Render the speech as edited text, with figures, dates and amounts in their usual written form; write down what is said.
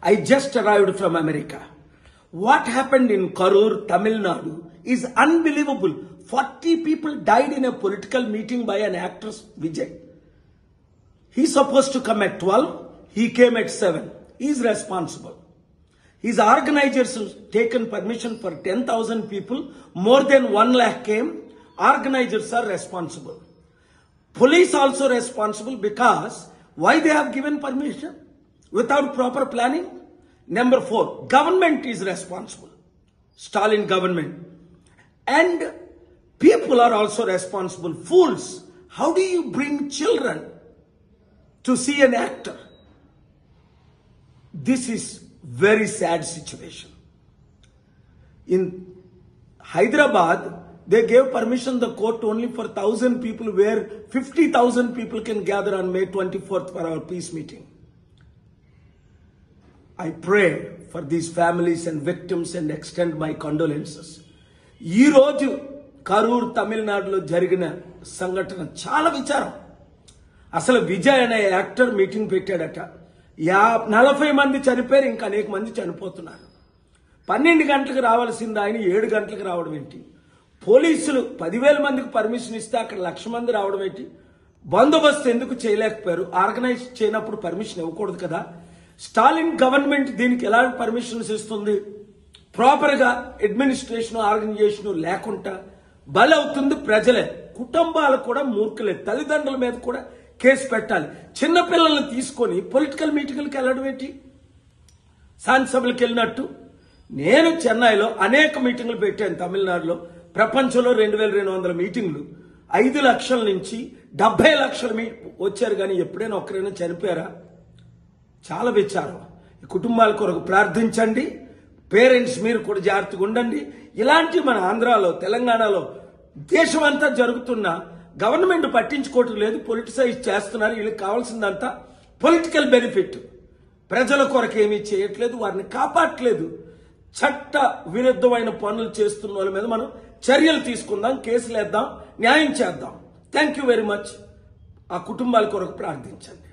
I just arrived from America. What happened in Karur, Tamil Nadu is unbelievable. 40 people died in a political meeting by an actress, Vijay. He's supposed to come at 12. He came at 7. He's responsible. His organizers taken permission for 10,000 people. More than 1 lakh came. Organizers are responsible. Police also responsible because why they have given permission without proper planning? Number 4, government is responsible. Stalin government. And people are also responsible. Fools. How do you bring children to see an actor? This is very sad situation. In Hyderabad, they gave permission, the court, only for 1,000 people, where 50,000 people can gather on May 24th for our peace meeting. I pray for these families and victims and extend my condolences. Ee roju Karur, Tamil Nadu lo jarigina sangatana chala vicharam. Asalu Vijay ane actor meeting pettadata. 40 మంది చనిపోయారు, ఇంకా అనేక మంది చనిపోతున్నారు. 12 గంటలకు రావాల్సింది ఆయన 7 గంటలకు రావడం ఏంటి? పోలీసులు 10,000 మందికి పర్మిషన్ ఇస్తే అక్కడ 1,00,000 మంది రావడం ఏంటి? బందోబస్తు ఎందుకు చేయలేకపోయారు? ఆర్గనైజ్ చేయనప్పుడు పర్మిషన్ ఇవ్వకూడదు కదా? స్టాలిన్ గవర్నమెంట్ దీనికి ఎలా పర్మిషన్స్ ఇస్తుంది? ప్రాపర్ గా అడ్మినిస్ట్రేషన్, ఆర్గనైజేషన్ లేకుండా బలవుతుంది ప్రజలే. కుటుంబాలు కూడా మూర్ఖులే. తల్లిదండ్రుల మీద కూడా కేసు పెట్టాలి. చిన్న పిల్లల్ని తీసుకొని పొలిటికల్ మీటింగ్లకు వెళ్ళడం ఏంటి? శాసనసభలకు వెళ్ళినట్టు. నేను చెన్నైలో అనేక మీటింగ్లు పెట్టాను. తమిళనాడులో ప్రపంచంలో 2,200 మీటింగ్లు. 5 లక్షల నుంచి 70 లక్షల వచ్చారు. కానీ ఎప్పుడైనా ఒక్కరైనా చనిపోయారా? చాలా విచారం. ఈ కుటుంబాల కొరకు ప్రార్థించండి. పేరెంట్స్ మీరు కూడా జాగ్రత్తగా ఉండండి. ఇలాంటి మన ఆంధ్రాలో, తెలంగాణలో, దేశమంతా జరుగుతున్న గవర్నమెంట్ పట్టించుకోవటం లేదు. పొలిటిసైజ్ చేస్తున్నారు. వీళ్ళకి కావాల్సిందంతా పొలిటికల్ బెనిఫిట్. ప్రజల కొరకు ఏమీ చేయట్లేదు, వారిని కాపాడట్లేదు. చట్ట విరుద్ధమైన పనులు చేస్తున్న వాళ్ళ మీద మనం చర్యలు తీసుకుందాం, కేసులు వేద్దాం, న్యాయం చేద్దాం. Thank you very much. ఆ కుటుంబాల కొరకు ప్రార్థించండి.